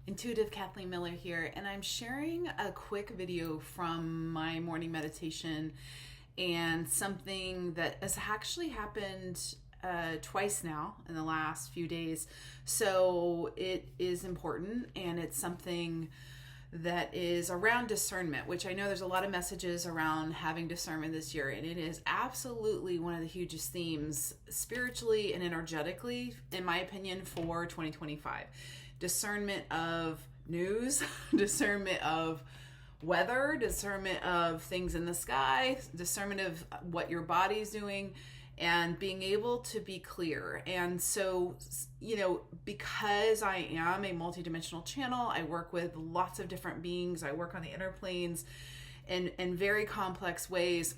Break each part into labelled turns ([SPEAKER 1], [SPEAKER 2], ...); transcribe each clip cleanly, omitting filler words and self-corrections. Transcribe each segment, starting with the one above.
[SPEAKER 1] Intuitive Kathleen Miller here, and I'm sharing a quick video from my morning meditation and something that has actually happened twice now in the last few days. So it is important, and it's something that is around discernment, which I know there's a lot of messages around having discernment this year, and it is absolutely one of the hugest themes spiritually and energetically, in my opinion, for 2025. Discernment of news, discernment of weather, discernment of things in the sky, discernment of what your body's doing, and being able to be clear. And so, because I am a multidimensional channel, I work with lots of different beings. I work on the inner planes in very complex ways.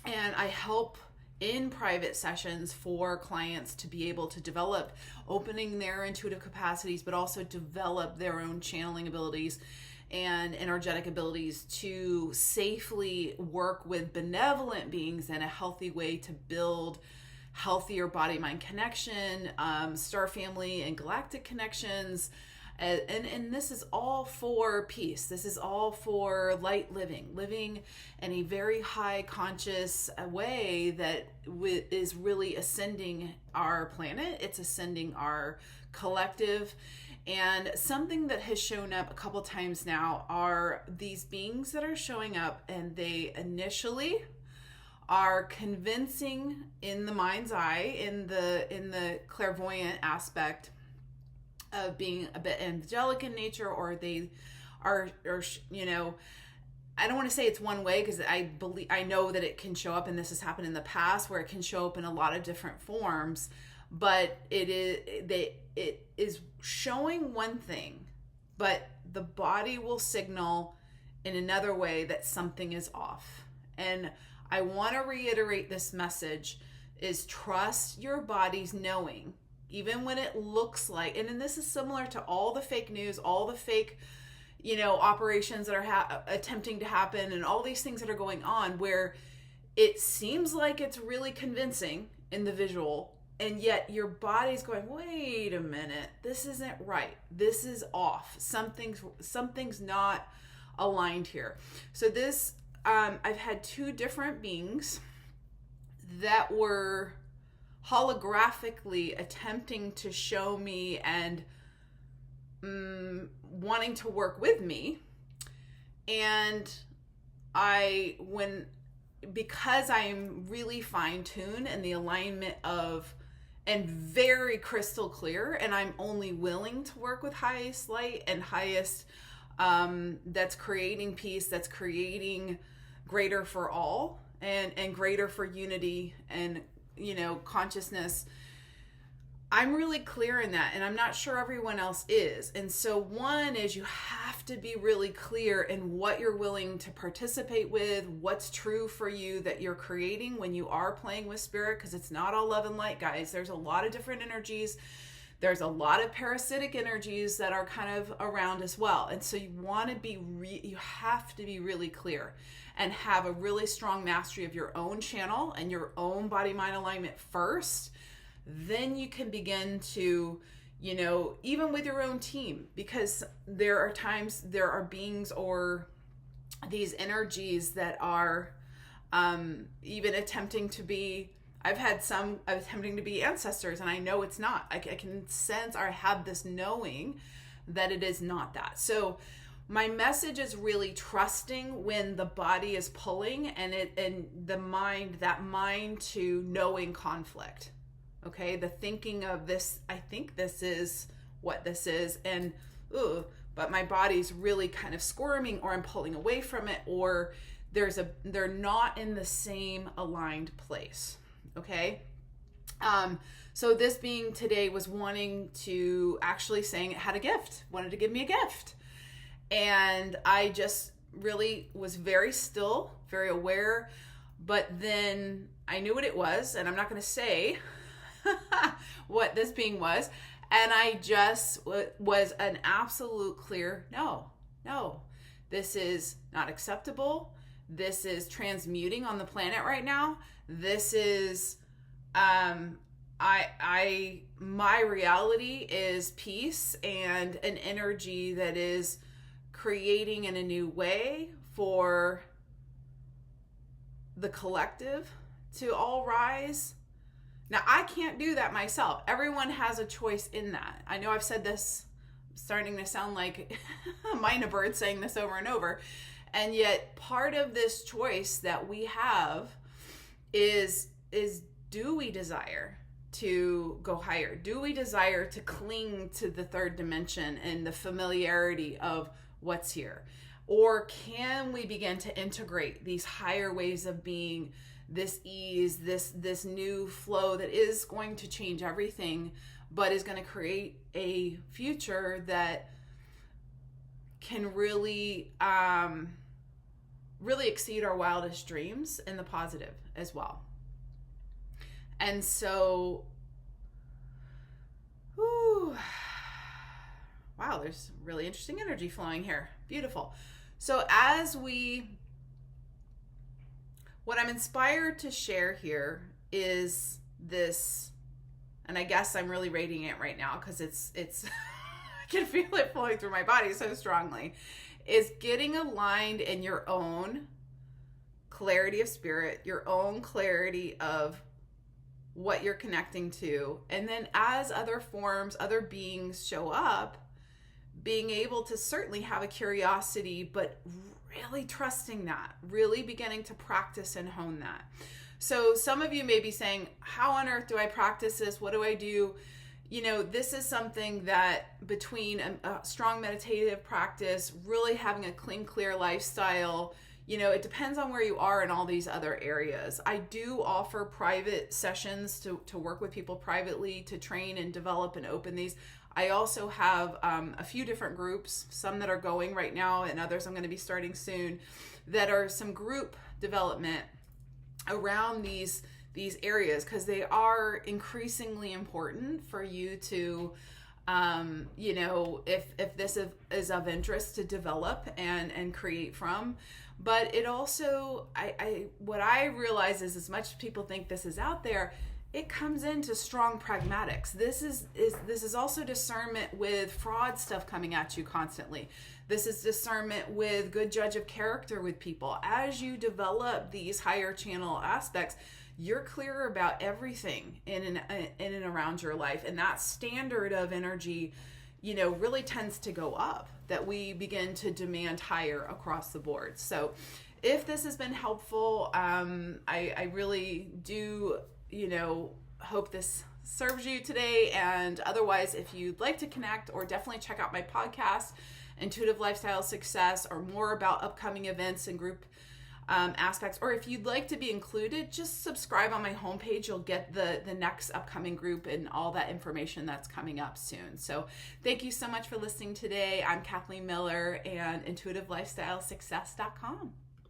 [SPEAKER 1] And I help in private sessions for clients to be able to develop opening their intuitive capacities, but also develop their own channeling abilities and energetic abilities to safely work with benevolent beings in a healthy way to build healthier body-mind connection, star family and galactic connections. And this is all for peace. This is all for light living in a very high conscious way that is really ascending our planet. It's ascending our collective. And something that has shown up a couple times now are these beings that are showing up, and they initially are convincing in the mind's eye, in the clairvoyant aspect of being a bit angelic in nature, or they are I don't want to say it's one way, because I know that it can show up, and this has happened in the past where it can show up in a lot of different forms, but it is showing one thing, but the body will signal in another way that something is off. And I want to reiterate this message is trust your body's knowing, even when it looks like, and then this is similar to all the fake news, all the fake, operations that are attempting to happen, and all these things that are going on where it seems like it's really convincing in the visual, and yet your body's going, wait a minute, this isn't right. This is off. Something's not aligned here. So this, I've had two different beings that were holographically attempting to show me and wanting to work with me. And because I'm really fine-tuned in the alignment of, and very crystal clear, and I'm only willing to work with highest light and highest, that's creating peace, that's creating greater for all, and greater for unity and consciousness. I'm really clear in that, and I'm not sure everyone else is. And so one is, you have to be really clear in what you're willing to participate with, what's true for you that you're creating when you are playing with spirit, because it's not all love and light, guys. There's a lot of different energies. There's a lot of parasitic energies that are kind of around as well. And so you want to be, you have to be really clear and have a really strong mastery of your own channel and your own body-mind alignment first. Then you can begin to, even with your own team, because there are times there are beings or these energies that are even attempting to be, I've had some attempting to be ancestors, and I know it's not. I can sense, or I have this knowing that it is not that. So my message is really trusting when the body is pulling, and that mind to knowing conflict. Okay, the thinking of this, I think this is what this is, and but my body's really kind of squirming, or I'm pulling away from it, or they're not in the same aligned place. Okay, so this being today was wanting to, actually saying it had a gift, wanted to give me a gift, and I just really was very still, very aware, but then I knew what it was, and I'm not going to say what this being was, and I just was an absolute clear no, this is not acceptable. This is transmuting on the planet right now. This is my reality is peace and an energy that is creating in a new way for the collective to all rise. Now, I can't do that myself. Everyone has a choice in that. I know I've said this, starting to sound like Mina Bird saying this over and over. And yet part of this choice that we have is do we desire to go higher? Do we desire to cling to the third dimension and the familiarity of what's here? Or can we begin to integrate these higher ways of being, this ease, this new flow that is going to change everything, but is going to create a future that can really exceed our wildest dreams in the positive as well. And so, wow, there's really interesting energy flowing here. Beautiful. So what I'm inspired to share here is this, and I guess I'm really radiating it right now because it's I can feel it flowing through my body so strongly, is getting aligned in your own clarity of spirit, your own clarity of what you're connecting to. And then as other forms, other beings show up, being able to certainly have a curiosity, but really trusting that, really beginning to practice and hone that. So some of you may be saying, how on earth do I practice this? What do I do? You know, this is something that between a strong meditative practice, really having a clean, clear lifestyle, you know, it depends on where you are in all these other areas. I do offer private sessions to work with people privately, to train and develop and open these. I also have a few different groups, some that are going right now and others I'm going to be starting soon, that are some group development around these areas, because they are increasingly important for you to, you know, if this is of interest, to develop and create from. But it also, what I realize is, as much as people think this is out there, it comes into strong pragmatics. This is also discernment with fraud stuff coming at you constantly. This is discernment with good judge of character with people. As you develop these higher channel aspects, you're clearer about everything in and around your life. And that standard of energy, you know, really tends to go up, that we begin to demand higher across the board. So if this has been helpful, I really do, you know, hope this serves you today. And otherwise, if you'd like to connect, or definitely check out my podcast, Intuitive Lifestyle Success, or more about upcoming events and group aspects, or if you'd like to be included, just subscribe on my homepage. You'll get the next upcoming group and all that information that's coming up soon. So thank you so much for listening today. I'm Kathleen Miller, and intuitivelistylesuccess.com.